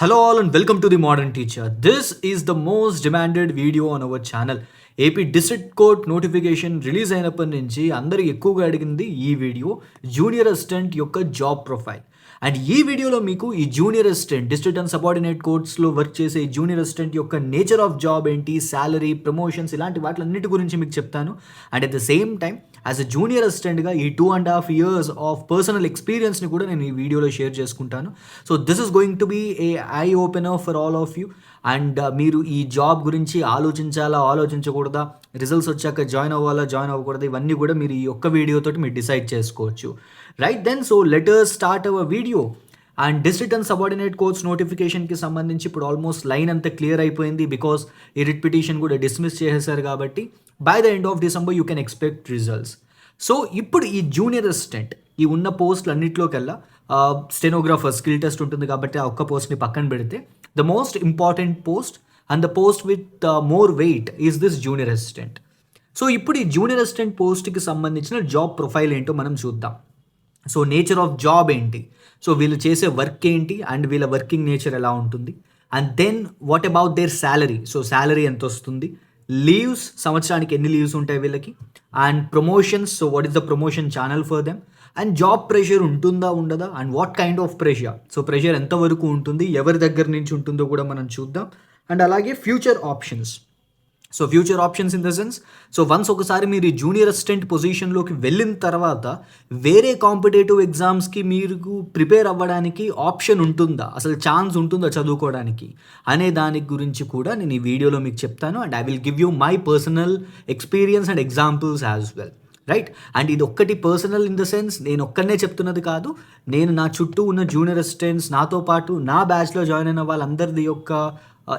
Hello all and welcome to the Modern Teacher. This is the most demanded video on our channel. AP district court notification release అయినప్పటి నుంచి అందరూ ఎక్కువగా అడిగింది ఈ video junior assistant యొక్క job profile. And ఈ వీడియోలో మీకు ఈ junior assistant district and subordinate కోర్ట్స్లో వర్క్ చేసే ఈ జూనియర్ అసిస్టెంట్ యొక్క నేచర్ ఆఫ్ జాబ్ ఏంటి, శాలరీ, ప్రమోషన్స్ ఇలాంటి వాటిలన్నిటి గురించి మీకు చెప్తాను. And at the same time as a junior అసిస్టెంట్గా ఈ 2.5 years ఆఫ్ పర్సనల్ ఎక్స్పీరియన్స్ని కూడా నేను ఈ వీడియోలో షేర్ చేసుకుంటాను. So this is going to be a eye opener for all of you. And మీరు ఈ జాబ్ గురించి ఆలోచించకూడదా, రిజల్ట్స్ వచ్చాక జాయిన్ అవ్వకూడదు, ఇవన్నీ కూడా మీరు ఈ ఒక్క వీడియోతోటి మీరు డిసైడ్ చేసుకోవచ్చు. Right then, so let us start our video. And district and subordinate courts నోటిఫికేషన్కి సంబంధించి ఇప్పుడు ఆల్మోస్ట్ లైన్ అంతా క్లియర్ అయిపోయింది, బికాస్ ఈ రిట్ పిటిషన్ కూడా డిస్మిస్ చేసేసారు కాబట్టి by the end of December you can expect results. So ఇప్పుడు ఈ జూనియర్ అసిస్టెంట్ ఈ ఉన్న పోస్టులు అన్నింటిలోకెల్లా స్టెనోగ్రాఫర్ స్కిల్ టెస్ట్ ఉంటుంది కాబట్టి ఆ ఒక్క పోస్ట్ని పక్కన పెడితే the most important post and the post with more weight is this junior assistant. So ఇప్పుడు ఈ జూనియర్ అసిస్టెంట్ పోస్ట్కి సంబంధించిన జాబ్ ప్రొఫైల్ ఏంటో మనం చూద్దాం. సో నేచర్ ఆఫ్ జాబ్ ఏంటి, సో వీళ్ళు చేసే వర్క్ ఏంటి అండ్ వీళ్ళ వర్కింగ్ నేచర్ ఎలా ఉంటుంది, and then what about their salary, so salary ఎంత వస్తుంది, లీవ్స్ సంవత్సరానికి ఎన్ని లీవ్స్ ఉంటాయి వీళ్ళకి, and promotions, so what is the promotion channel for them, and job pressure ఉంటుందా ఉండదా, and what kind of pressure, so pressure ఎంతవరకు ఉంటుంది, ఎవరి దగ్గర నుంచి ఉంటుందో కూడా మనం చూద్దాం. అండ్ అలాగే future options, so future options in the sense, so once ఒకసారి మీరు ఈ జూనియర్ అసిస్టెంట్ పొజిషన్లోకి వెళ్ళిన తర్వాత వేరే కాంపిటేటివ్ ఎగ్జామ్స్కి మీరు ప్రిపేర్ అవ్వడానికి ఆప్షన్ ఉంటుందా, అసలు ఛాన్స్ ఉంటుందా చదువుకోవడానికి అనే దాని గురించి కూడా నేను ఈ వీడియోలో మీకు చెప్తాను. And I will give you my personal experience and examples as well. Right, and ఇది ఒక్కటి పర్సనల్ ఇన్ ద సెన్స్ నేను ఒక్కనే చెప్తున్నది కాదు, నేను నా చుట్టూ ఉన్న జూనియర్ అసిస్టెంట్స్, నాతో పాటు నా బ్యాచ్లో జాయిన్ అయిన వాళ్ళందరిది యొక్క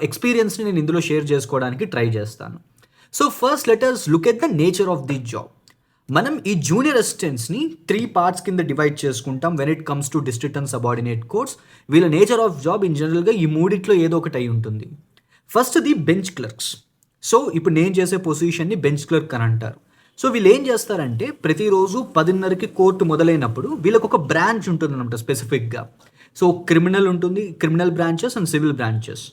ఎక్స్పీరియన్స్ని నేను ఇందులో షేర్ చేసుకోవడానికి ట్రై చేస్తాను. So first let us look at the nature of the job. మనం ఈ జూనియర్ అసిస్టెంట్స్ని 3 parts కింద డివైడ్ చేసుకుంటాం when it comes to district and subordinate courts. వీళ్ళ నేచర్ ఆఫ్ జాబ్ ఇన్ జనరల్గా ఈ మూడిట్లో ఏదో ఒకటి అయి ఉంటుంది. First the bench clerks. So ఇప్పుడు నేను చేసే పొజిషన్ని బెంచ్ క్లర్క్ అని అంటారు. సో వీళ్ళు ఏం చేస్తారంటే ప్రతిరోజు 10:30కి కోర్టు మొదలైనప్పుడు వీళ్ళకి ఒక బ్రాంచ్ ఉంటుంది అనమాట స్పెసిఫిక్గా. సో క్రిమినల్ ఉంటుంది, criminal branches and civil branches.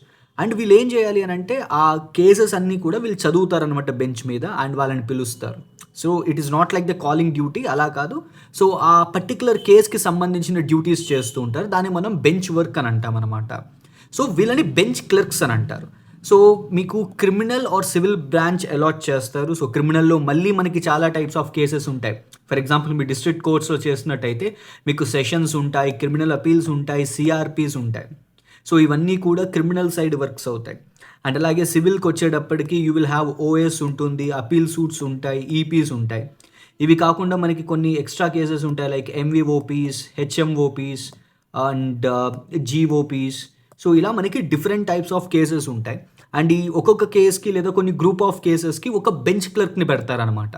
And వీళ్ళు ఏం చేయాలి అని అంటే ఆ కేసెస్ అన్నీ కూడా వీళ్ళు చదువుతారనమాట బెంచ్ మీద, అండ్ వాళ్ళని పిలుస్తారు. So it is not like the calling duty, అలా కాదు. సో ఆ పర్టికులర్ కేస్కి సంబంధించిన డ్యూటీస్ చేస్తూ ఉంటారు, దాన్ని మనం బెంచ్ వర్క్ అని అంటాం అనమాట. సో వీళ్ళని బెంచ్ క్లర్క్స్ అని అంటారు. సో మీకు criminal or civil branch allot చేస్తారు. సో క్రిమినల్లో మళ్ళీ మనకి చాలా టైప్స్ ఆఫ్ కేసెస్ ఉంటాయి. ఫర్ ఎగ్జాంపుల్ మీ డిస్ట్రిక్ట్ కోర్ట్స్లో చేసినట్టయితే మీకు సెషన్స్ ఉంటాయి, క్రిమినల్ అపీల్స్ ఉంటాయి, సిఆర్పీస్ ఉంటాయి. సో ఇవన్నీ కూడా క్రిమినల్ సైడ్ వర్క్స్ అవుతాయి. అండ్ అలాగే సివిల్కి వచ్చేటప్పటికి యూ విల్ హ్యావ్ ఓఎస్ ఉంటుంది, అపీల్ సూట్స్ ఉంటాయి, ఈపీస్ ఉంటాయి. ఇవి కాకుండా మనకి కొన్ని ఎక్స్ట్రా కేసెస్ ఉంటాయి like MVOPs, HMOPs and GOPs. So ఇలా మనకి డిఫరెంట్ టైప్స్ ఆఫ్ కేసెస్ ఉంటాయి. అండ్ ఈ ఒక్కొక్క కేస్కి లేదా కొన్ని గ్రూప్ ఆఫ్ కేసెస్కి ఒక బెంచ్ క్లర్క్ని పెడతారనమాట.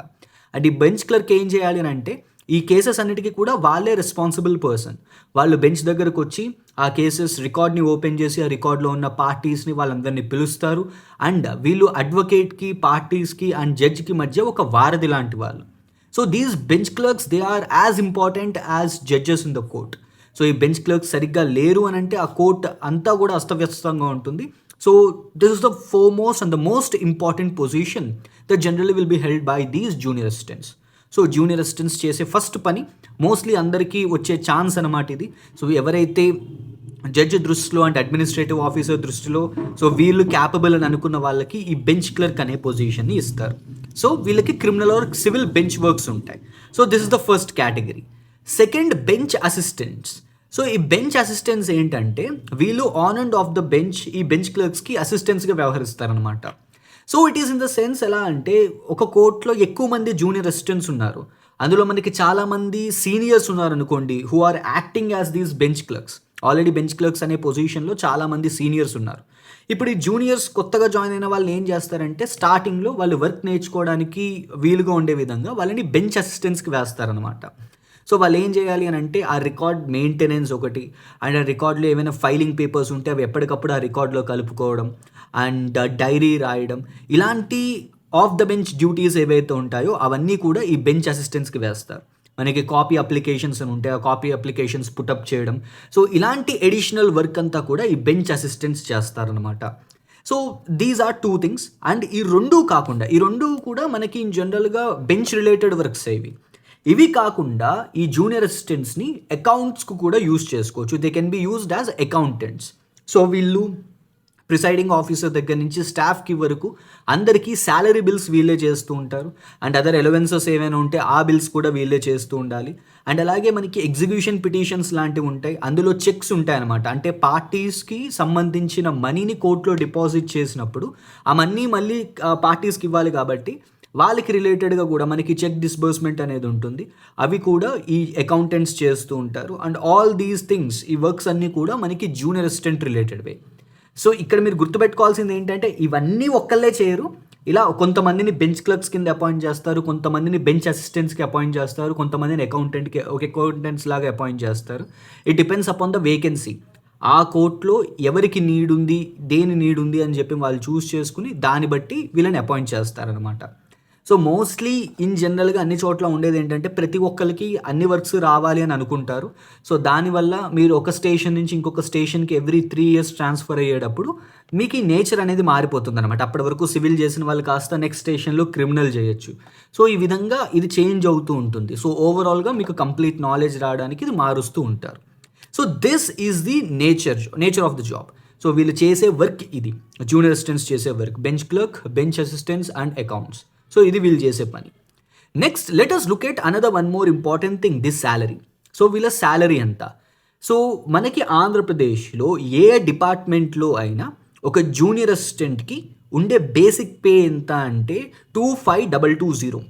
అండ్ ఈ బెంచ్ క్లర్క్ ఏం చేయాలి అని అంటే ఈ కేసెస్ అన్నిటికీ కూడా వాళ్ళే రెస్పాన్సిబుల్ పర్సన్. వాళ్ళు బెంచ్ దగ్గరకు వచ్చి ఆ కేసెస్ రికార్డ్ని ఓపెన్ చేసి ఆ రికార్డ్లో ఉన్న పార్టీస్ని వాళ్ళందరినీ పిలుస్తారు. అండ్ వీళ్ళు అడ్వకేట్కి, పార్టీస్కి అండ్ జడ్జ్కి మధ్య ఒక వారధి లాంటి వాళ్ళు. So these bench clerks they are as important as judges in the court. So ఈ బెంచ్ క్లర్క్స్ సరిగ్గా లేరు అని అంటే ఆ కోర్ట్ అంతా కూడా అస్తవ్యస్తంగా ఉంటుంది. So this is the foremost and the most important position that generally will be held by these junior assistants. So junior assistants చేసే ఫస్ట్ పని మోస్ట్లీ అందరికీ వచ్చే ఛాన్స్ అనమాట ఇది. సో ఎవరైతే జడ్జి దృష్టిలో అంటే అడ్మినిస్ట్రేటివ్ ఆఫీసర్ దృష్టిలో సో వీళ్ళు క్యాపబుల్ అని అనుకున్న వాళ్ళకి ఈ బెంచ్ క్లర్క్ అనే పొజిషన్ని ఇస్తారు. సో వీళ్ళకి criminal or civil bench works ఉంటాయి. So this is the first category. Second, bench assistants. So ఈ బెంచ్ అసిస్టెంట్స్ ఏంటంటే వీళ్ళు on and off the bench ఈ బెంచ్ క్లర్క్స్కి అసిస్టెంట్స్గా వ్యవహరిస్తారనమాట. So it is in the sense ఎలా అంటే ఒక కోర్టులో ఎక్కువ మంది జూనియర్ అసిస్టెంట్స్ ఉన్నారు, అందులో మనకి చాలామంది సీనియర్స్ ఉన్నారు అనుకోండి who are acting as these bench clerks. Already bench clerks అనే పొజిషన్లో చాలామంది సీనియర్స్ ఉన్నారు. ఇప్పుడు ఈ జూనియర్స్ కొత్తగా జాయిన్ అయిన వాళ్ళు ఏం చేస్తారంటే స్టార్టింగ్లో వాళ్ళు వర్క్ నేర్చుకోవడానికి వీలుగా ఉండే విధంగా వాళ్ళని బెంచ్ అసిస్టెంట్స్కి వేస్తారనమాట. సో వాళ్ళు ఏం చేయాలి అని అంటే ఆ రికార్డ్ మెయింటెనెన్స్ ఒకటి, అండ్ ఆ రికార్డులో ఏమైనా ఫైలింగ్ పేపర్స్ ఉంటే అవి ఎప్పటికప్పుడు ఆ రికార్డులో కలుపుకోవడం, అండ్ డైరీ రాయడం, ఇలాంటి ఆఫ్ ద బెంచ్ డ్యూటీస్ ఏవైతే ఉంటాయో అవన్నీ కూడా ఈ బెంచ్ అసిస్టెంట్స్కి వేస్తారు. మనకి కాపీ అప్లికేషన్స్ అని ఉంటాయి. ఆ కాపీ అప్లికేషన్స్ పుటప్ చేయడం. సో ఇలాంటి అడిషనల్ వర్క్ అంతా కూడా ఈ బెంచ్ అసిస్టెంట్స్ చేస్తారనమాట. So these are 2 things. And ఈ 2 కాకుండా ఈ 2 కూడా మనకి ఇన్ జనరల్‌గా బెంచ్ రిలేటెడ్ వర్క్సే ఇవి. ఇవి కాకుండా ఈ జూనియర్ అసిస్టెంట్స్‌ని అకౌంట్స్‌కి కూడా యూజ్ చేసుకోవచ్చు. They can be used as accountants. So వీళ్ళు ప్రిసైడింగ్ ఆఫీసర్ దగ్గర నుంచి స్టాఫ్కి వరకు అందరికీ శాలరీ బిల్స్ వీళ్ళే చేస్తూ ఉంటారు. అండ్ అదర్ ఎలవెన్సెస్ ఏమైనా ఉంటే ఆ బిల్స్ కూడా వీళ్ళే చేస్తూ ఉండాలి. అండ్ అలాగే మనకి ఎగ్జిక్యూషన్ పిటిషన్స్ లాంటివి ఉంటాయి. అందులో చెక్స్ ఉంటాయన్నమాట. అంటే పార్టీస్కి సంబంధించిన మనీని కోర్టులో డిపాజిట్ చేసినప్పుడు ఆ మనీ మళ్ళీ పార్టీస్కి ఇవ్వాలి కాబట్టి వాళ్ళకి రిలేటెడ్గా కూడా మనకి చెక్ డిస్బర్స్మెంట్ అనేది ఉంటుంది. అవి కూడా ఈ అకౌంటెంట్స్ చేస్తూ ఉంటారు. అండ్ ఆల్ దీస్ థింగ్స్, ఈ వర్క్స్ అన్నీ కూడా మనకి జూనియర్ అసిస్టెంట్ రిలేటెడ్వే. సో ఇక్కడ మీరు గుర్తుపెట్టుకోవాల్సింది ఏంటంటే ఇవన్నీ ఒక్కళ్ళే చేయరు. ఇలా కొంతమందిని బెంచ్ క్లర్క్స్ కింద అపాయింట్ చేస్తారు, కొంతమందిని బెంచ్ అసిస్టెంట్స్కి అపాయింట్ చేస్తారు, కొంతమందిని అకౌంటెంట్స్ లాగా అపాయింట్ చేస్తారు. It depends upon the vacancy. ఆ కోర్టులో ఎవరికి నీడ్ ఉంది, దేని నీడ్ ఉంది అని చెప్పి వాళ్ళు చూస్ చేసుకుని దాన్ని బట్టి వీళ్ళని అపాయింట్ చేస్తారనమాట. సో మోస్ట్లీ ఇన్ జనరల్గా అన్ని చోట్ల ఉండేది ఏంటంటే ప్రతి ఒక్కరికి అన్ని వర్క్స్ రావాలి అని అనుకుంటారు. సో దానివల్ల మీరు ఒక స్టేషన్ నుంచి ఇంకొక స్టేషన్కి ఎవ్రీ 3 years ట్రాన్స్ఫర్ అయ్యేటప్పుడు మీకు ఈ నేచర్ అనేది మారిపోతుంది అనమాట. అప్పటి వరకు సివిల్ చేసిన వాళ్ళు కాస్త నెక్స్ట్ స్టేషన్లో క్రిమినల్ చేయొచ్చు. సో ఈ విధంగా ఇది చేంజ్ అవుతూ ఉంటుంది. సో ఓవరాల్గా మీకు కంప్లీట్ నాలెడ్జ్ రావడానికి ఇది మారుస్తూ ఉంటారు. So this is the nature of the job. So వీళ్ళు చేసే వర్క్ ఇది, జూనియర్ అసిస్టెంట్స్ చేసే work, bench clerk, bench assistants and accounts. So ఇది వీళ్ళు చేసే పని. Next let us look at another one more important thing, this salary. So వీళ్ళ salary ఎంత? సో మనకి ఆంధ్రప్రదేశ్లో ఏ డిపార్ట్మెంట్లో అయినా ఒక జూనియర్ అసిస్టెంట్కి ఉండే బేసిక్ పే ఎంత అంటే 25,220.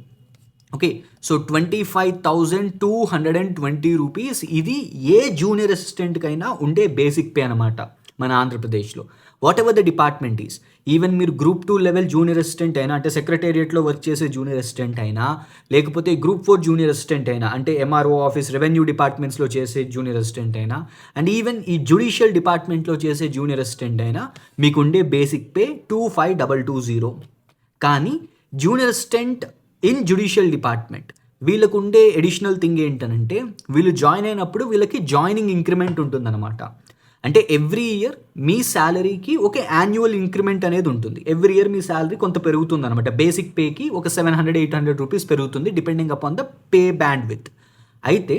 Okay, so 25,220 rupees. ఇది ఏ జూనియర్ అసిస్టెంట్కైనా ఉండే బేసిక్ పే అనమాట మన ఆంధ్రప్రదేశ్లో. What ever the department is, even మీరు గ్రూప్ 2 లెవెల్ జూనియర్ అసిస్టెంట్ అయినా, అంటే సెక్రటేరియట్లో వర్క్ చేసే జూనియర్ అసిస్టెంట్ అయినా, లేకపోతే గ్రూప్ 4 జూనియర్ అసిస్టెంట్ అయినా, అంటే ఎంఆర్ఓ ఆఫీస్, రెవెన్యూ డిపార్ట్మెంట్స్లో చేసే జూనియర్ అసిస్టెంట్ అయినా, అండ్ ఈవెన్ ఈ జ్యుడిషియల్ డిపార్ట్మెంట్లో చేసే జూనియర్ అసిస్టెంట్ అయినా మీకు ఉండే బేసిక్ పే 25,220. కానీ junior assistant in judicial department వీళ్ళకు ఉండే ఎడిషనల్ థింగ్ ఏంటనంటే వీళ్ళు జాయిన్ అయినప్పుడు వీళ్ళకి జాయినింగ్ ఇంక్రిమెంట్ ఉంటుందన్నమాట. అంటే ఎవ్రీ ఇయర్ మీ శాలరీకి ఒక యాన్యువల్ ఇంక్రిమెంట్ అనేది ఉంటుంది. ఎవ్రీ ఇయర్ మీ శాలరీ కొంత పెరుగుతుంది అనమాట. బేసిక్ పేకి ఒక 700-800 రూపీస్ పెరుగుతుంది depending upon the pay band with. అయితే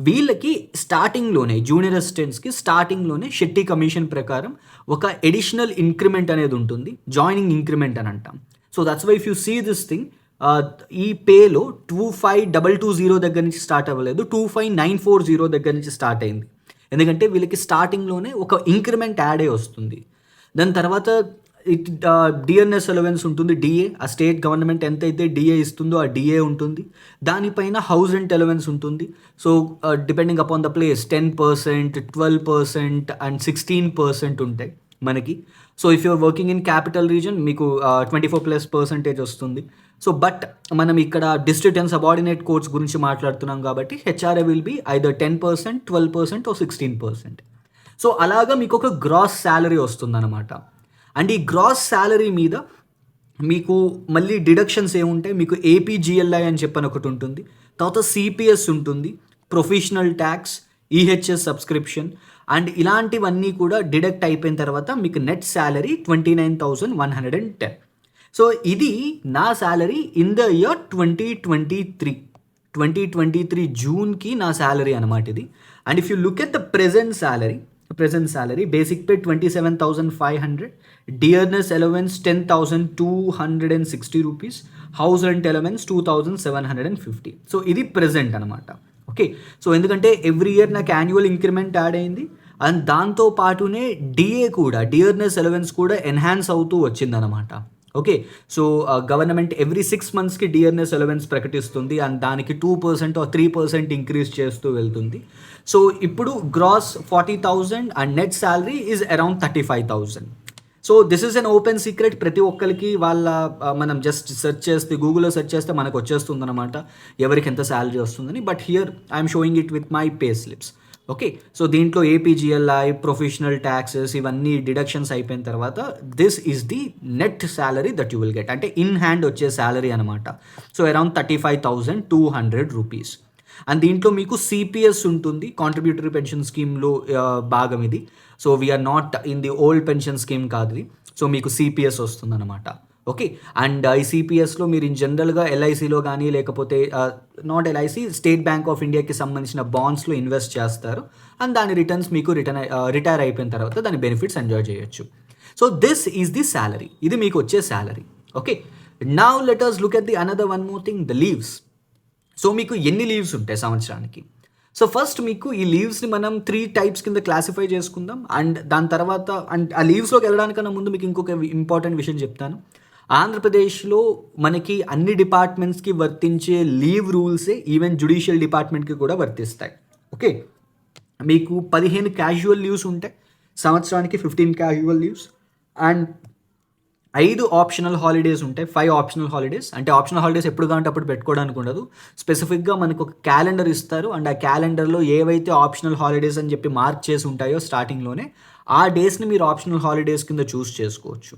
వీళ్ళకి స్టార్టింగ్లోనే జూనియర్ అసిస్టెంట్స్కి స్టార్టింగ్లోనే షెట్టి కమిషన్ ప్రకారం ఒక ఎడిషనల్ ఇంక్రిమెంట్ అనేది ఉంటుంది, జాయినింగ్ ఇంక్రిమెంట్ అని అంటాం. So that's why if you see this thing, ఈ పేలో 25,220 దగ్గర నుంచి స్టార్ట్ అవ్వలేదు, 25,940 దగ్గర నుంచి స్టార్ట్ అయింది. ఎందుకంటే వీళ్ళకి స్టార్టింగ్లోనే ఒక ఇంక్రిమెంట్ యాడ్ అయ్యి వస్తుంది. దాని తర్వాత డిఎన్ఎస్ అలవెన్స్ ఉంటుంది, డిఏ. ఆ స్టేట్ గవర్నమెంట్ ఎంతైతే డిఏ ఇస్తుందో ఆ డిఏ ఉంటుంది. దానిపైన హౌస్ రెంట్ అలవెన్స్ ఉంటుంది. So depending upon the place 10%, 12% and 16% ఉంటాయి మనకి. So if you're working in capital region మీకు 24+% వస్తుంది. సో బట్ మనం ఇక్కడ డిస్ట్రిక్ట్ అండ్ సబార్డినేట్ కోర్ట్స్ గురించి మాట్లాడుతున్నాం కాబట్టి HRA will be either 10%, 12% or 16%. So అలాగా మీకు ఒక గ్రాస్ శాలరీ వస్తుందన్నమాట. అండ్ ఈ గ్రాస్ శాలరీ మీద మీకు మళ్ళీ డిడక్షన్స్ ఏముంటాయి, మీకు ఏపీజిఎల్ఐ అని చెప్పని ఒకటి ఉంటుంది, తర్వాత సిపిఎస్ ఉంటుంది, professional tax, EHS subscription and ఇలాంటివన్నీ కూడా డిడక్ట్ అయిపోయిన తర్వాత మీకు నెట్ శాలరీ 29,110. సో ఇది నా శాలరీ ఇన్ ద ఇయర్ 2023 జూన్కి నా శాలరీ అనమాట ఇది. And if you look at the present salary basic pay 27,500, dearness allowance 10,260 rupees, house rent allowance 2,750. So ఇది ప్రెజెంట్ అనమాట. ఓకే, సో ఎందుకంటే ఎవ్రీ ఇయర్ నాకు యాన్యువల్ ఇంక్రిమెంట్ యాడ్ అయింది అండ్ దాంతో పాటునే డిఏ కూడా, డియర్నెస్ అలవెన్స్ కూడా ఎన్హాన్స్ అవుతూ వచ్చిందనమాట. ఓకే, సో గవర్నమెంట్ ఎవ్రీ 6 monthsకి డియర్నెస్ అలవెన్స్ ప్రకటిస్తుంది అండ్ దానికి 2% or 3% ఇంక్రీజ్ చేస్తూ వెళ్తుంది. సో ఇప్పుడు gross 40,000 and net salary is around 35,000. So this is an open secret. ప్రతి ఒక్కరికి వాళ్ళ మనం జస్ట్ సెర్చ్ చేస్తే, గూగుల్లో సెర్చ్ చేస్తే మనకు వచ్చేస్తుంది అనమాట ఎవరికి ఎంత శాలరీ వస్తుందని. But here I'm showing it with my pay slips. Okay, so దీంట్లో ఏపీజిఎల్ఐ, ప్రొఫెషనల్ ట్యాక్సెస్ ఇవన్నీ డిడక్షన్స్ అయిపోయిన తర్వాత this is the net salary that you will get, అంటే ఇన్ హ్యాండ్ వచ్చే శాలరీ అనమాట. So around 35,200 rupees. అండ్ దీంట్లో మీకు CPS ఉంటుంది, కాంట్రిబ్యూటరీ పెన్షన్ స్కీమ్లో భాగం ఇది. So we're not in the old pension scheme కాదు ఇది. సో మీకు సిపిఎస్ వస్తుందన్నమాట. ఓకే, అండ్ ఈ సిపిఎస్లో మీరు ఇన్ జనరల్గా ఎల్ఐసిలో కానీ లేకపోతే not LIC, state bank of ఇండియాకి సంబంధించిన బాండ్స్లో ఇన్వెస్ట్ చేస్తారు. అండ్ దాని రిటర్న్స్ మీకు రిటైర్ అయిపోయిన తర్వాత దాని బెనిఫిట్స్ ఎంజాయ్ చేయొచ్చు. So this is the salary, ఇది మీకు వచ్చే salary. Okay, now let us look at the another one more thing, the leaves. So మీకు ఎన్ని లీవ్స్ ఉంటాయి సంవత్సరానికి? సో ఫస్ట్ మీకు ఈ లీవ్స్ని మనం 3 టైప్స్ కింద క్లాసిఫై చేసుకుందాం. అండ్ దాని తర్వాత అండ్ ఆ లీవ్స్లోకి వెళ్ళడానికన్నా ముందు మీకు ఇంకొక ఇంపార్టెంట్ విషయం చెప్తాను. ఆంధ్రప్రదేశ్లో మనకి అన్ని డిపార్ట్మెంట్స్కి వర్తించే లీవ్ రూల్సే ఈవెన్ జ్యుడిషియల్ డిపార్ట్మెంట్కి కూడా వర్తిస్తాయి. ఓకే, మీకు 15 క్యాజువల్ లీవ్స్ ఉంటాయి సంవత్సరానికి, 15 casual leaves. And 5 optional holidays ఉంటాయి, 5 ఆప్షనల్ హాలిడేస్. అంటే ఆప్షనల్ హాలిడేస్ ఎప్పుడు కావాలంటే అప్పుడు పెట్టుకోవడానికి ఉండదు. స్పెసిఫిక్గా మనకు ఒక క్యాలెండర్ ఇస్తారు. అండ్ ఆ క్యాలెండర్లో ఏవైతే ఆప్షనల్ హాలిడేస్ అని చెప్పి మార్క్ చేసి ఉంటాయో స్టార్టింగ్లోనే, ఆ డేస్ని మీరు ఆప్షనల్ హాలిడేస్ కింద చూస్ చేసుకోవచ్చు.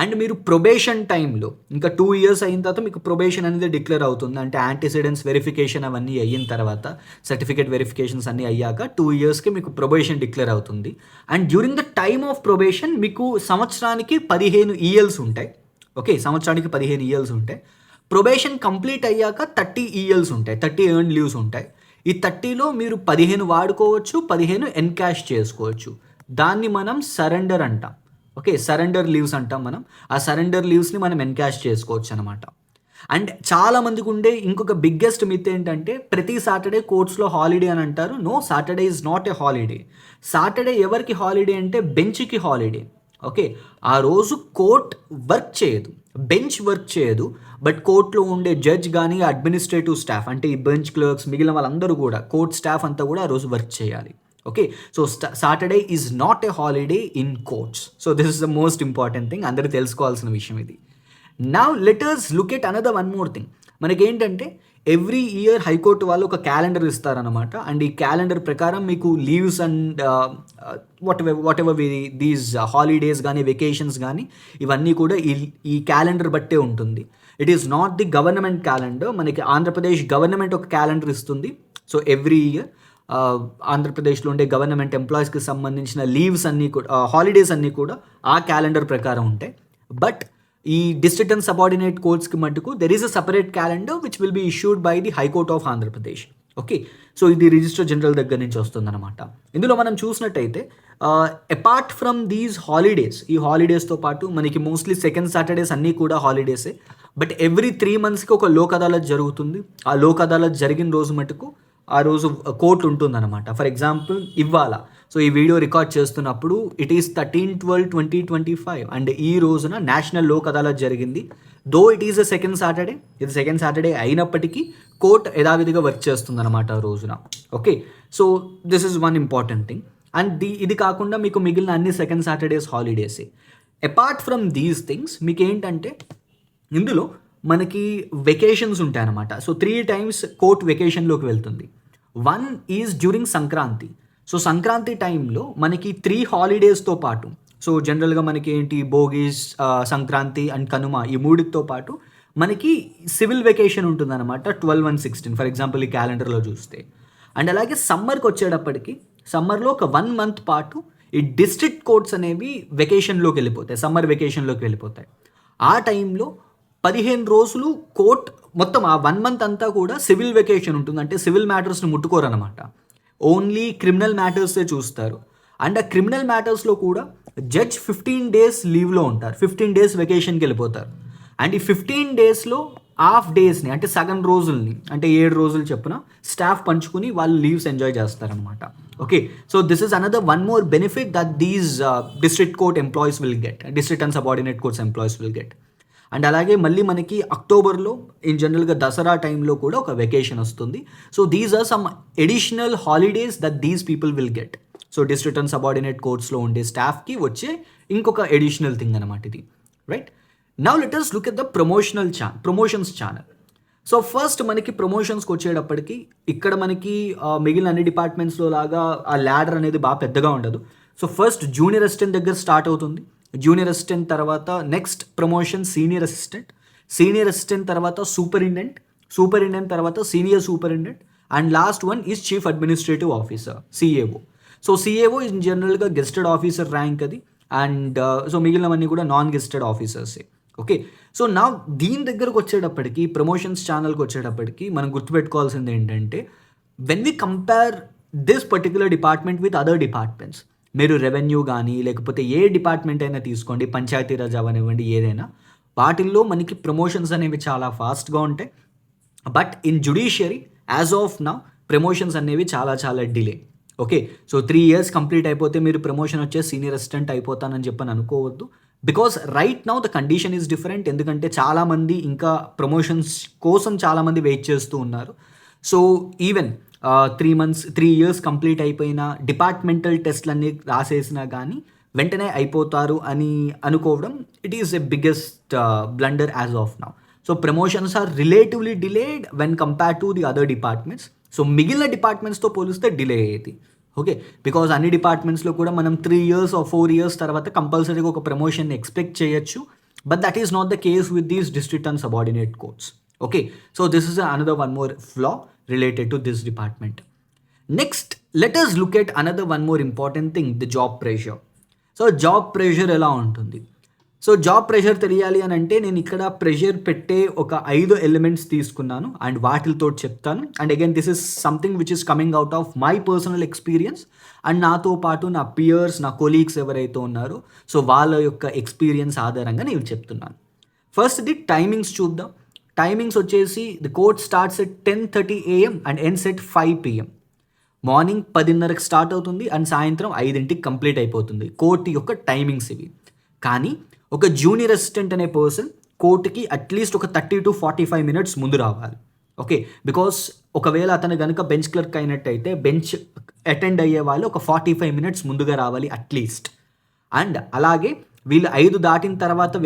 అండ్ మీరు ప్రొబేషన్ టైంలో ఇంకా 2 ఇయర్స్ అయిన తర్వాత మీకు ప్రొబేషన్ అనేది డిక్లేర్ అవుతుంది. అంటే యాంటీసిడెంట్స్ వెరిఫికేషన్ అవన్నీ అయిన తర్వాత, సర్టిఫికేట్ వెరిఫికేషన్స్ అన్నీ అయ్యాక 2 ఇయర్స్కి మీకు ప్రొబేషన్ డిక్లేర్ అవుతుంది. And during the time of probation మీకు సంవత్సరానికి 15 ఈఎల్స్ ఉంటాయి. ఓకే, సంవత్సరానికి 15 ఈఎల్స్ ఉంటాయి. ప్రొబేషన్ కంప్లీట్ అయ్యాక 30 ఈఎల్స్ ఉంటాయి, 30 ఎర్న్ లీవ్స్ ఉంటాయి. ఈ 30లో మీరు 15 వాడుకోవచ్చు, 15 ఎన్కాష్ చేసుకోవచ్చు. దాన్ని మనం సరెండర్ అంటాం. ఓకే, సరెండర్ లీవ్స్ అంటాం మనం. ఆ సరెండర్ లీవ్స్ని మనం ఎన్కాష్ చేసుకోవచ్చు అనమాట. అండ్ చాలామందికి ఉండే ఇంకొక బిగ్గెస్ట్ మిత్ ఏంటంటే ప్రతి సాటర్డే కోర్ట్స్లో హాలిడే అని అంటారు. No, Saturday is not a holiday. Saturday ఎవరికి హాలిడే అంటే బెంచ్కి హాలిడే. ఓకే, ఆ రోజు కోర్ట్ వర్క్ చేయదు, బెంచ్ వర్క్ చేయదు. బట్ కోర్టులో ఉండే జడ్జ్ కానీ అడ్మినిస్ట్రేటివ్ స్టాఫ్, అంటే ఈ బెంచ్ క్లర్క్స్ మిగిలిన వాళ్ళందరూ కూడా, కోర్ట్ స్టాఫ్ అంతా కూడా ఆ రోజు వర్క్ చేయాలి. Okay, so Saturday is not a holiday in courts. So this is the most important thing, అందరూ తెలుసుకోవాల్సిన విషయం ఇది. Now let us look at another one more thing. మనకేంటంటే ఎవ్రీ ఇయర్ హైకోర్టు వాళ్ళు ఒక క్యాలెండర్ ఇస్తారనమాట. అండ్ ఈ క్యాలెండర్ ప్రకారం మీకు leaves and what ever these holidays కానీ వెకేషన్స్ కానీ ఇవన్నీ కూడా ఈ క్యాలెండర్ బట్టే ఉంటుంది. It is not the government calendar. మనకి ఆంధ్రప్రదేశ్ గవర్నమెంట్ ఒక క్యాలెండర్ ఇస్తుంది. సో ఎవ్రీ ఇయర్ ఆంధ్రప్రదేశ్లో ఉండే గవర్నమెంట్ ఎంప్లాయీస్కి సంబంధించిన లీవ్స్ అన్నీ కూడా, హాలిడేస్ అన్నీ కూడా ఆ క్యాలెండర్ ప్రకారం ఉంటాయి. బట్ ఈ డిస్ట్రిక్ట్ అండ్ సబార్డినేట్ కోర్ట్స్కి మటుకు there is a separate calendar which will be issued by the high court of Andhra Pradesh. Okay, so ఇది రిజిస్టర్ జనరల్ దగ్గర నుంచి వస్తుందన్నమాట. ఇందులో మనం చూసినట్టయితే అపార్ట్ ఫ్రమ్ దీస్ హాలిడేస్, ఈ హాలిడేస్తో పాటు మనకి మోస్ట్లీ సెకండ్ సాటర్డేస్ అన్నీ కూడా హాలిడేసే. బట్ ఎవ్రీ 3 monthsకి ఒక లోక్ అదాలత్ జరుగుతుంది. ఆ లోక్ అదాలత్ జరిగిన రోజు మటుకు ఆ రోజు కోర్టు ఉంటుందన్నమాట. ఫర్ ఎగ్జాంపుల్ ఇవాళ, సో ఈ వీడియో రికార్డ్ చేస్తున్నప్పుడు ఇట్ ఈస్ 13/12/2025 అండ్ ఈ రోజున నేషనల్ లోక్ అదాలత్ జరిగింది. Though it is a second Saturday, ఇది సెకండ్ సాటర్డే అయినప్పటికీ కోర్ట్ యథావిధిగా వర్క్ చేస్తుందన్నమాట ఆ రోజున. Okay, so this is one important thing. And ఇది కాకుండా మీకు మిగిలిన అన్ని సెకండ్ సాటర్డేస్ హాలిడేసే. అపార్ట్ ఫ్రమ్ దీస్ థింగ్స్ మీకు ఏంటంటే ఇందులో మనకి వెకేషన్స్ ఉంటాయన్నమాట. సో 3 times కోర్ట్ వెకేషన్లోకి వెళ్తుంది. 1 is during Sankranti. So Sankranti టైంలో మనకి 3 హాలిడేస్తో పాటు, సో జనరల్గా మనకి ఏంటి భోగి, సంక్రాంతి అండ్ కనుమ, ఈ 3తో పాటు మనకి సివిల్ వెకేషన్ ఉంటుందన్నమాట 12 and 16 ఫర్ ఎగ్జాంపుల్ ఈ క్యాలెండర్లో చూస్తే. అండ్ అలాగే సమ్మర్కి వచ్చేటప్పటికి సమ్మర్లో ఒక 1 month పాటు ఈ డిస్ట్రిక్ట్ కోర్ట్స్ అనేవి వెకేషన్లోకి వెళ్ళిపోతాయి, సమ్మర్ వెకేషన్లోకి వెళ్ళిపోతాయి. ఆ టైంలో 15 రోజులు కోర్ట్ మొత్తం ఆ 1 month అంతా కూడా సివిల్ వెకేషన్ ఉంటుంది. అంటే సివిల్ మ్యాటర్స్ని ముట్టుకోరనమాట, ఓన్లీ క్రిమినల్ మ్యాటర్సే చూస్తారు. అండ్ ఆ క్రిమినల్ మ్యాటర్స్లో కూడా జడ్జ్ 15 days లీవ్లో ఉంటారు, 15 days వెకేషన్కి వెళ్ళిపోతారు. అండ్ ఈ 15 daysలో హాఫ్ డేస్ని, అంటే సగం రోజుల్ని, అంటే 7 రోజులు చెప్పున స్టాఫ్ పంచుకుని వాళ్ళు లీవ్స్ ఎంజాయ్ చేస్తారనమాట. Okay, so this is another one more benefit that these district court employees will get, district and subordinate courts employees will get. And అలాగే మళ్ళీ మనకి అక్టోబర్లో ఇన్ జనరల్గా దసరా టైంలో కూడా ఒక వెకేషన్ వస్తుంది. So these are some additional holidays that these people will get. So district and subordinate కోర్ట్స్లో ఉండే స్టాఫ్కి వచ్చే ఇంకొక ఎడిషనల్ థింగ్ అనమాట ఇది, right? Now let us look at the promotions channel. So first మనకి ప్రమోషన్స్కి వచ్చేటప్పటికి ఇక్కడ మనకి మిగిలిన అన్ని డిపార్ట్మెంట్స్లో లాగా ఆ ల్యాడర్ అనేది బాగా పెద్దగా ఉండదు. సో ఫస్ట్ జూనియర్ అసిస్టెంట్ దగ్గర స్టార్ట్ అవుతుంది. జూనియర్ అసిస్టెంట్ తర్వాత next promotion senior assistant, senior assistant తర్వాత సూపరింటెండెంట్, సూపరింటెండెంట్ తర్వాత senior superintendent, and last one is chief administrative officer, CAO. So CAO in జనరల్గా గెస్టెడ్ ఆఫీసర్ ర్యాంక్ అది. And so మిగిలినవన్నీ కూడా non gazetted ఆఫీసర్సే. Okay, so నా దీని దగ్గరకు వచ్చేటప్పటికి, ప్రమోషన్స్ ఛానల్కి వచ్చేటప్పటికి మనం గుర్తుపెట్టుకోవాల్సింది ఏంటంటే, when we compare this particular department with other departments, మీరు రెవెన్యూ కానీ లేకపోతే ఏ డిపార్ట్మెంట్ అయినా తీసుకోండి, పంచాయతీరాజ్ అవనివ్వండి, ఏదైనా వాటిల్లో మనకి ప్రమోషన్స్ అనేవి చాలా ఫాస్ట్గా ఉంటాయి. But in judiciary as of now promotions అనేవి చాలా చాలా delay. Okay, so 3 years complete అయిపోతే మీరు ప్రమోషన్ వచ్చే సీనియర్ అసిస్టెంట్ అయిపోతానని చెప్పని అనుకోవద్దు. Because right now the condition is different. ఎందుకంటే చాలామంది ఇంకా ప్రమోషన్స్ కోసం చాలామంది వెయిట్ చేస్తూ ఉన్నారు. సో ఈవెన్ 3 years కంప్లీట్ అయిపోయిన డిపార్ట్మెంటల్ టెస్ట్లన్నీ రాసేసినా కానీ వెంటనే అయిపోతారు అని అనుకోవడం, it is a biggest blunder as of now. So promotions are relatively delayed when compare to the other departments. So మిగిలిన డిపార్ట్మెంట్స్తో పోలిస్తే డిలే అయ్యేది. ఓకే, బికాజ్ అన్ని డిపార్ట్మెంట్స్లో కూడా మనం 3 years or 4 years తర్వాత కంపల్సరీగా ఒక ప్రమోషన్ ఎక్స్పెక్ట్ చేయొచ్చు. But that is not the case with these district and subordinate courts. Okay, so this is another one more flaw related to this department. Next, let us look at another one more important thing, the job pressure. So job pressure ఎలా ఉంటుంది? So job pressure తెలియాలి అని అంటే నేను ఇక్కడ pressure పెట్టే ఒక 5 elements తీసుకున్నాను అండ్ వాటితో చెప్తాను. And again this is something which is coming out of my personal experience and నాతో పాటు నా పియర్స్, నా కొలీగ్స్ ఎవరైతే ఉన్నారో సో వాళ్ళ యొక్క ఎక్స్పీరియన్స్ ఆధారంగా నేను చెప్తున్నాను. ఫస్ట్ ది టైమింగ్స్ చూద్దాం. టైమింగ్స్ వచ్చేసి the court starts at 10:30 AM and ends at 5 PM. Morning 10:30కి స్టార్ట్ అవుతుంది అండ్ సాయంత్రం 5ంటికి కంప్లీట్ అయిపోతుంది. కోర్టు యొక్క టైమింగ్స్ ఇవి. కానీ ఒక జూనియర్ అసిస్టెంట్ అనే పర్సన్ కోర్టుకి అట్లీస్ట్ ఒక 30 to 45 minutes ముందు రావాలి. ఓకే, బికాస్ ఒకవేళ అతను కనుక బెంచ్ క్లర్క్ అయినట్టయితే బెంచ్ అటెండ్ అయ్యే వాళ్ళు ఒక 45 minutes ముందుగా రావాలి అట్లీస్ట్. అండ్ అలాగే వీళ్ళు 5 దాటిన తర్వాత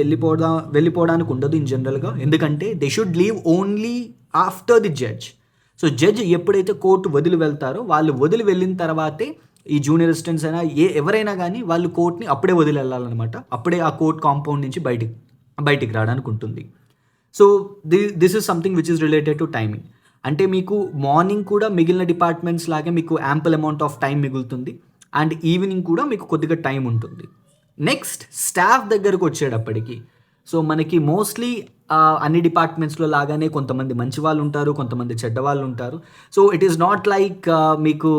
వెళ్ళిపోవడానికి ఉండదు ఇన్ జనరల్గా. ఎందుకంటే they should leave only after the judge. So judge ఎప్పుడైతే కోర్టు వదిలి వెళ్తారో వాళ్ళు వదిలి వెళ్ళిన తర్వాతే ఈ జూనియర్ అసిస్టెంట్స్ అయినా ఎవరైనా కానీ వాళ్ళు కోర్ట్ని అప్పుడే వదిలి వెళ్ళాలన్నమాట. అప్పుడే ఆ కోర్ట్ కాంపౌండ్ నుంచి బయటికి రావడానికి ఉంటుంది. So this is something which is related to timing. అంటే మీకు మార్నింగ్ కూడా మిగిలిన డిపార్ట్మెంట్స్ లాగే మీకు యాంపుల్ అమౌంట్ ఆఫ్ టైం మిగులుతుంది అండ్ ఈవినింగ్ కూడా మీకు కొద్దిగా టైం ఉంటుంది. నెక్స్ట్ స్టాఫ్ దగ్గరకు వచ్చేటప్పటికి సో మనకి మోస్ట్లీ అన్ని డిపార్ట్మెంట్స్లో లాగానే కొంతమంది మంచి వాళ్ళు ఉంటారు, కొంతమంది చెడ్డ వాళ్ళు ఉంటారు. So it is not like మీకు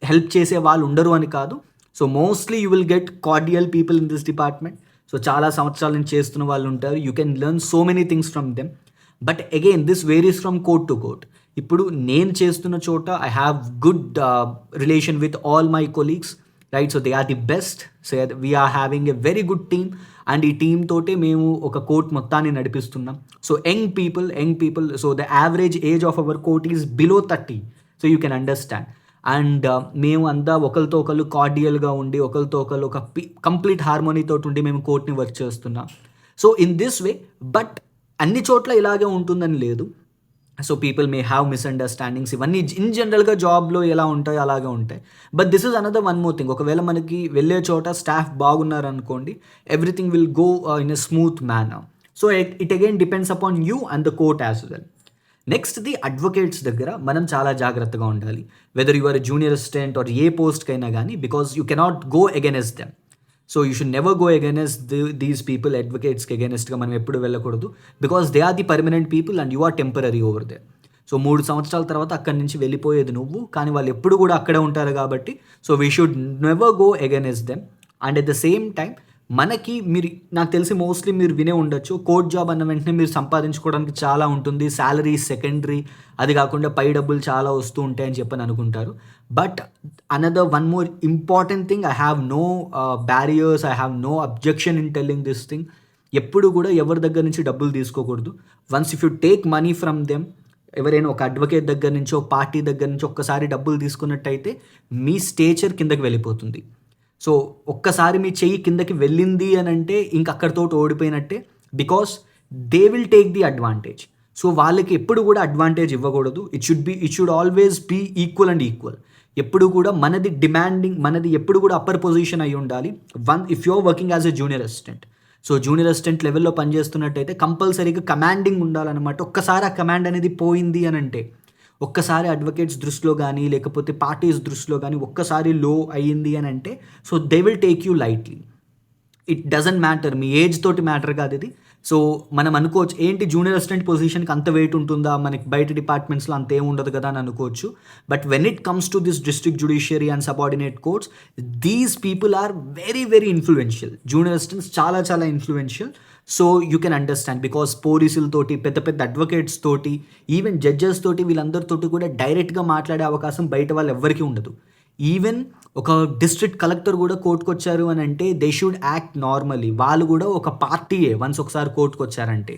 హెల్ప్ చేసే వాళ్ళు ఉండరు అని కాదు. So mostly you will get cordial people in this department. So చాలా సంవత్సరాల నుంచి చేస్తున్న వాళ్ళు ఉంటారు. You can learn so many things from them. But again this varies from court to court. ఇప్పుడు నేను చేస్తున్న చోట I have good relation with all my colleagues, right? So they are the best. So we're having a very good team and ఈ team తోటే మేము ఒక court మొత్తాన్ని నడిపిస్తున్నాం. So young people so the average age of our court is below 30. So you can understand. And మేము అంతా ఒకరితో ఒకరు కార్డియల్గా ఉండి ఒకరితో ఒకరు ఒక కంప్లీట్ హార్మోనీతో ఉండి మేము కోర్ట్ని వర్క్ చేస్తున్నాం. So in this way, but అన్ని చోట్ల ఇలాగే ఉంటుందని లేదు. So people may have misunderstandings. ఇవన్నీ ఇన్ జనరల్గా జాబ్లో ఎలా ఉంటాయో అలాగే ఉంటాయి. But this is another one more thing. ఒకవేళ మనకి వెళ్ళే చోట స్టాఫ్ బాగున్నారనుకోండి, everything will go in a smooth manner. So it again depends upon you and the court as well. Next the advocates దగ్గర మనం చాలా జాగ్రత్తగా ఉండాలి. Whether you are a junior assistant or ఏ పోస్ట్కైనా కానీ, because you cannot go against them. So you should never go against these people. అడ్వకేట్స్కి అగైనెస్ట్గా మనం ఎప్పుడు వెళ్ళకూడదు. Because they are the permanent people and you are temporary over they. So 3 సంవత్సరాల తర్వాత అక్కడి నుంచి వెళ్ళిపోయేది నువ్వు, కానీ వాళ్ళు ఎప్పుడు కూడా అక్కడే ఉంటారు కాబట్టి so we should never go against them. And at the same time మనకి నాకు తెలిసి మోస్ట్లీ మీరు వినే ఉండొచ్చు, కోర్ట్ జాబ్ అన్న వెంటనే మీరు సంపాదించుకోవడానికి చాలా ఉంటుంది, శాలరీ సెకండరీ, అది కాకుండా పై డబ్బులు చాలా వస్తూ ఉంటాయని చెప్పని అనుకుంటారు. But another one more important thing, I have no barriers, I have no objection in telling this thing. ఎప్పుడు కూడా ఎవరి దగ్గర నుంచి డబ్బులు తీసుకోకూడదు. Once if you take money from them, ఎవరైనా ఒక అడ్వకేట్ దగ్గర నుంచి, ఒక పార్టీ దగ్గర నుంచి ఒక్కసారి డబ్బులు తీసుకున్నట్టయితే మీ స్టేచర్ కిందకి వెళ్ళిపోతుంది. సో ఒక్కసారి మీ చెయ్యి కిందకి వెళ్ళింది అని అంటే ఇంక అక్కడితో ఓడిపోయినట్టే. Because they will take the advantage. So వాళ్ళకి ఎప్పుడు కూడా అడ్వాంటేజ్ ఇవ్వకూడదు. It should always be equal and equal. ఎప్పుడు కూడా మనది డిమాండింగ్, మనది ఎప్పుడు కూడా అప్పర్ పొజిషన్ అయి ఉండాలి. If you're working as a junior assistant, so junior assistant లెవెల్లో పనిచేస్తున్నట్టయితే కంపల్సరీగా కమాండింగ్ ఉండాలన్నమాట. ఒక్కసారి ఆ కమాండ్ అనేది పోయింది అని అంటే, ఒక్కసారి అడ్వకేట్స్ దృష్టిలో గానీ, లేకపోతే పార్టీస్ దృష్టిలో గానీ ఒక్కసారి లో అయ్యింది అని అంటే so they will take you lightly. It doesn't matter. Me age తోటి మ్యాటర్ కాదు ఇది. సో మనం అనుకోవచ్చు ఏంటి జూనియర్ అసిస్టెంట్ పొజిషన్‌కి అంత వెయిట్ ఉంటుందా? మనకి బయట డిపార్ట్మెంట్స్‌లో అంత ఏమి ఉండదు కదా అని అనుకోవచ్చు. But when it comes to this district judiciary and subordinate courts, these people are very very influential. Junior assistants చాలా చాలా influential. So you can understand because పోలీసులతోటి, పెద్ద పెద్ద అడ్వకేట్స్ తోటి, ఈవెన్ జడ్జెస్ తోటి వీళ్ళందరితోటి కూడా డైరెక్ట్‌గా మాట్లాడే అవకాశం బయట వాళ్ళెవ్వరికీ ఉండదు. ఈవెన్ ఒక డిస్ట్రిక్ట్ కలెక్టర్ కూడా కోర్టుకొచ్చారు అని అంటే దే షుడ్ యాక్ట్ నార్మలీ. వాళ్ళు కూడా ఒక పార్టీయే వన్స్ ఒకసారి కోర్టుకొచ్చారంటే.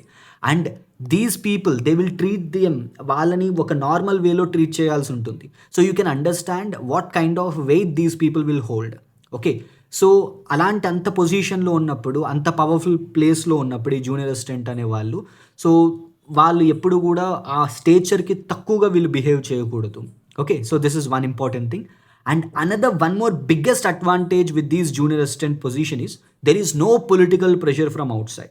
And these people they will treat them, వాళ్ళని ఒక నార్మల్ వేలో ట్రీట్ చేయాల్సి ఉంటుంది. So you can understand what kind of weight these people will hold. Okay, so అలాంటి అంత పొజిషన్లో ఉన్నప్పుడు, అంత పవర్ఫుల్ ప్లేస్లో ఉన్నప్పుడు ఈ జూనియర్ అసిస్టెంట్ అనేవాళ్ళు, సో వాళ్ళు ఎప్పుడు కూడా ఆ స్టేచర్కి తక్కువగా వీళ్ళు బిహేవ్ చేయకూడదు. Okay, so this is one important thing. And another one more biggest advantage with these junior assistant position is there is no political pressure from outside.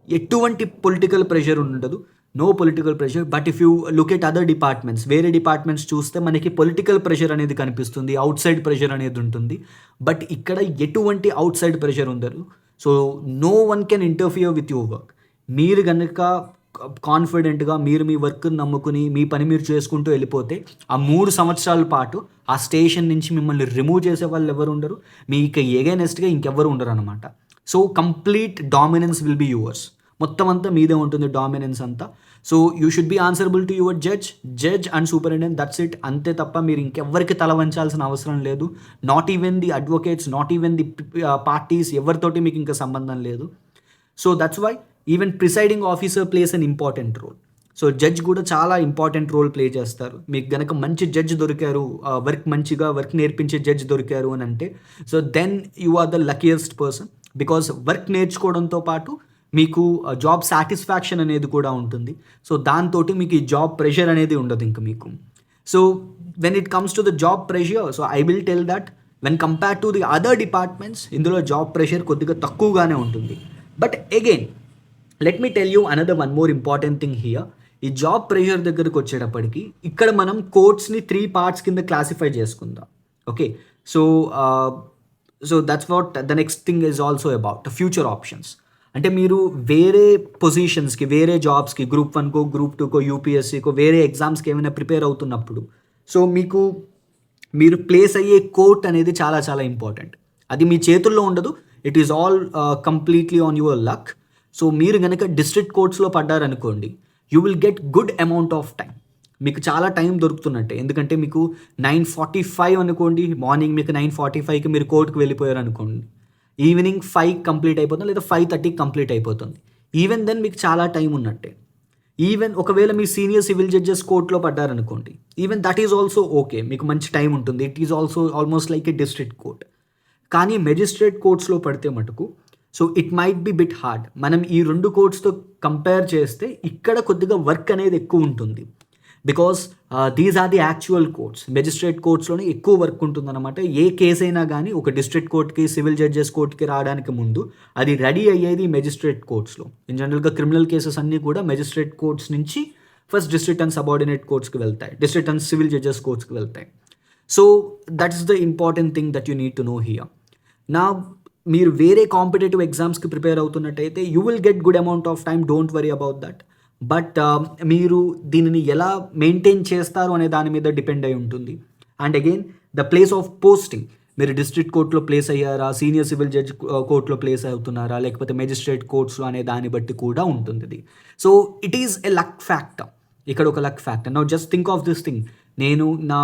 ఎటువంటి పొలిటికల్ ప్రెషర్ ఉండదు, no political pressure. But if you look at other departments, వేరే departments చూస్తే మనకి political pressure అనేది కనిపిస్తుంది, out side pressure అనేది ఉంటుంది. But ఇక్కడ ఎటువంటి అవుట్ సైడ్ ప్రెషర్ ఉండదు. So no one can interfere with your work. మీరు కనుక కాన్ఫిడెంట్గా మీరు మీ వర్క్ని నమ్ముకుని మీ పని మీరు చేసుకుంటూ వెళ్ళిపోతే ఆ 3 సంవత్సరాల పాటు ఆ స్టేషన్ నుంచి మిమ్మల్ని రిమూవ్ చేసే వాళ్ళు ఎవరు ఉండరు, మీకు ఎగైనెస్ట్గా ఇంకెవ్వరు ఉండరు అనమాట. So complete dominance will be yours. మొత్తం అంతా మీదే ఉంటుంది డామినెన్స్ అంతా. So you should be answerable to your judge and superintendent, that's it. అంతే తప్ప మీరు ఇంకెవ్వరికి తల వంచాల్సిన అవసరం లేదు. Not even the advocates, not even the parties, ఎవరితోటి మీకు ఇంకా సంబంధం లేదు. So that's why even presiding officer plays an important role. So judge కూడా చాలా ఇంపార్టెంట్ రోల్ ప్లే చేస్తారు. మీకు గనక మంచి జడ్జ్ దొరికారు, మంచిగా వర్క్ నేర్పించే జడ్జ్ దొరికారు అని అంటే so then you are the luckiest person. Because work నేర్చుకోవడంతో పాటు మీకు జాబ్ సాటిస్ఫాక్షన్ అనేది కూడా ఉంటుంది. సో దాంతో మీకు ఈ జాబ్ ప్రెషర్ అనేది ఉండదు ఇంకా మీకు. So when it comes to the job pressure, so I will tell that when compare to the other departments ఇందులో జాబ్ ప్రెషర్ కొద్దిగా తక్కువగానే ఉంటుంది. But again let me tell you another one more important thing here. ఈ job pressure దగ్గరకు వచ్చేటప్పటికి ఇక్కడ మనం కోర్ట్స్ని 3 parts కింద క్లాసిఫై చేసుకుందాం. Okay, so that's what the next thing is also about future options. అంటే మీరు వేరే పొజిషన్స్కి, వేరే జాబ్స్కి, గ్రూప్ 1కో, గ్రూప్ 2కో, యూపీఎస్సీకో, వేరే ఎగ్జామ్స్కి ఏమైనా ప్రిపేర్ అవుతున్నప్పుడు సో మీరు ప్లేస్ అయ్యే కోర్ట్ అనేది చాలా చాలా ఇంపార్టెంట్. అది మీ చేతుల్లో ఉండదు. It is all completely on your luck. So మీరు కనుక డిస్ట్రిక్ట్ కోర్ట్స్లో పడ్డారనుకోండి, you will get good amount of time. మీకు చాలా టైం దొరుకుతున్నట్టే. ఎందుకంటే మీకు 9:45 అనుకోండి, మార్నింగ్ మీకు 9:45కి మీరు కోర్టుకు వెళ్ళిపోయారు అనుకోండి, ఈవినింగ్ 5 కంప్లీట్ అయిపోతుంది, లేదా 5:30 కంప్లీట్ అయిపోతుంది. ఈవెన్ దెన్ మీకు చాలా టైం ఉన్నట్టే. ఈవెన్ ఒకవేళ మీ సీనియర్ సివిల్ జడ్జెస్ కోర్టులో పడ్డారనుకోండి, even that is also okay, మీకు మంచి టైం ఉంటుంది. It is also almost like a district court. కానీ మెజిస్ట్రేట్ కోర్ట్స్లో పడితే మటుకు so it might be bit hard. మనం ఈ 2 కోర్ట్స్తో కంపేర్ చేస్తే ఇక్కడ కొద్దిగా వర్క్ అనేది ఎక్కువ ఉంటుంది. Because these are the actual courts. Magistrate కోర్ట్స్లోనే ఎక్కువ వర్క్ ఉంటుందన్నమాట. ఏ కేసు అయినా కానీ ఒక డిస్ట్రిక్ట్ కోర్ట్కి, సివిల్ జడ్జెస్ కోర్ట్కి రావడానికి ముందు అది రెడీ అయ్యేది మెజిస్ట్రేట్ కోర్ట్స్లో. ఇన్ జనరల్గా క్రిమినల్ కేసెస్ అన్నీ కూడా మెజిస్ట్రేట్ కోర్ట్స్ నుంచి ఫస్ట్ డిస్ట్రిక్ట్ అండ్ సబార్డినేట్ కోర్ట్స్కి వెళ్తాయి, డిస్ట్రిక్ట్ అండ్ సివిల్ జడ్జెస్ కోర్ట్స్కి వెళ్తాయి. So that is the important thing that you need to know here. నా మీరు వేరే కాంపిటేటివ్ ఎగ్జామ్స్కి ప్రిపేర్ అవుతున్నట్టయితే you will get good amount of time, don't worry about that. But మీరు దీనిని ఎలా మెయింటైన్ చేస్తారు అనే దాని మీద డిపెండ్ అయి ఉంటుంది. And again the place of posting, మీరు డిస్ట్రిక్ట్ కోర్టులో ప్లేస్ అయ్యారా, సీనియర్ సివిల్ జడ్జ్ కోర్టులో ప్లేస్ అవుతున్నారా, లేకపోతే మెజిస్ట్రేట్ కోర్ట్స్లో అనే దాన్ని బట్టి కూడా ఉంటుంది. So it is a luck factor. ఇక్కడ ఒక luck factor. Now just think of this thing. నేను నా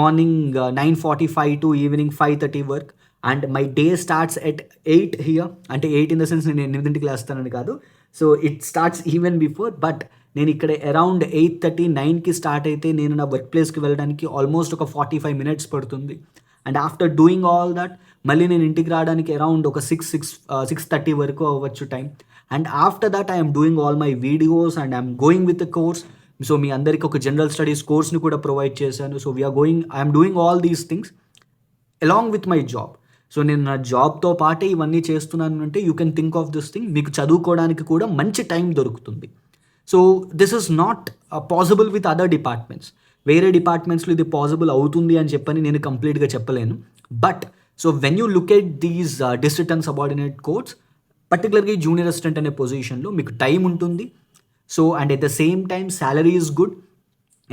morning 9:45 to evening 5:30 work, and my day starts at 8 here. అంటే 8 ఇన్ ద సెన్స్ నేను 8ంటికి లేస్తానని కాదు. So it starts even before. But నేను ఇక్కడ around 8:30, 9కి స్టార్ట్ అయితే నేను నా వర్క్ ప్లేస్కి వెళ్ళడానికి ఆల్మోస్ట్ ఒక 45 మినిట్స్ పడుతుంది. And after doing all that మళ్ళీ నేను ఇంటికి రావడానికి అరౌండ్ ఒక 6:30 వరకు అవ్వచ్చు time. And after that I'm doing all my videos and I'm going with the course. So మీ అందరికీ ఒక జనరల్ స్టడీస్ కోర్స్ని కూడా ప్రొవైడ్ చేశాను. So I'm doing all these things along with my job. So నేను నా జాబ్తో పాటే ఇవన్నీ చేస్తున్నాను అంటే you can think of this thing. మీకు చదువుకోవడానికి కూడా మంచి టైం దొరుకుతుంది. So this is not possible with other departments. వేరే డిపార్ట్మెంట్స్లో ఇది పాసిబుల్ అవుతుంది అని చెప్పని నేను కంప్లీట్గా చెప్పలేను. But so when you look at these district and subordinate courts, పర్టికులర్గా ఈ జూనియర్ అసిస్టెంట్ అనే పొజిషన్లో మీకు టైం ఉంటుంది. So and at the same time salary is good.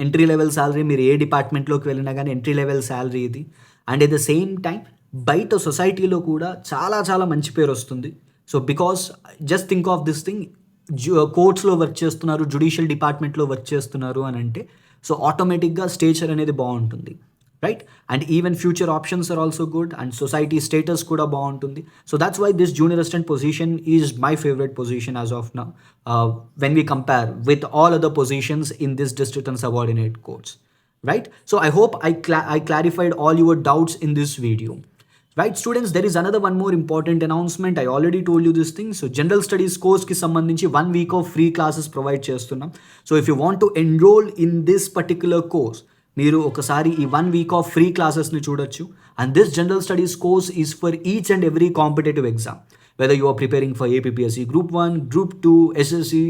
Entry level salary, మీరు ఏ డిపార్ట్మెంట్లోకి వెళ్ళినా కానీ ఎంట్రీ లెవెల్ శాలరీ ఇది. And at the same time బయట సొసైటీలో కూడా చాలా చాలా మంచి పేరు వస్తుంది. So because just think of this thing, కోర్ట్స్లో వర్క్ చేస్తున్నారు, జుడిషియల్ డిపార్ట్మెంట్లో వర్క్ చేస్తున్నారు అని అంటే సో ఆటోమేటిక్గా స్టేచర్ అనేది బాగుంటుంది, right? And even future options are also good and society status కూడా బాగుంటుంది. So that's why this junior assistant position is my favourite position as of now when we compare with all other positions in this district and subordinate courts, right? So I hope I clarified all your doubts in this video. Right students, there is another one more important announcement. I already told you this thing. So general studies course ki sambandhinchi 1 week of free classes provide chestunnam. So if you want to enroll in this particular course, మీరు ఒకసారి ఈ 1 week of free classes ని చూడొచ్చు. And this general studies course is for each and every competitive exam, whether you are preparing for APPSC Group 1, Group 2, SSC,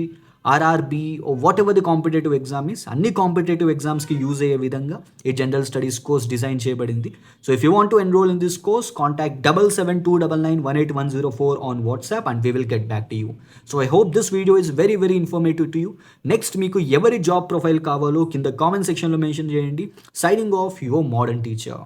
RRB or whatever the competitive exam is, అన్ని competitive ఎగ్జామ్స్కి use అయ్యే విధంగా ఈ general studies course design చేయబడింది. So if you want to enrol in this course, contact 7729918104 on WhatsApp and we will get back to you. So I hope this video is very very informative to you. Next మీకు ఎవరి job profile కావాలో కింద comment సెక్షన్లో mention చేయండి. Signing off your modern teacher.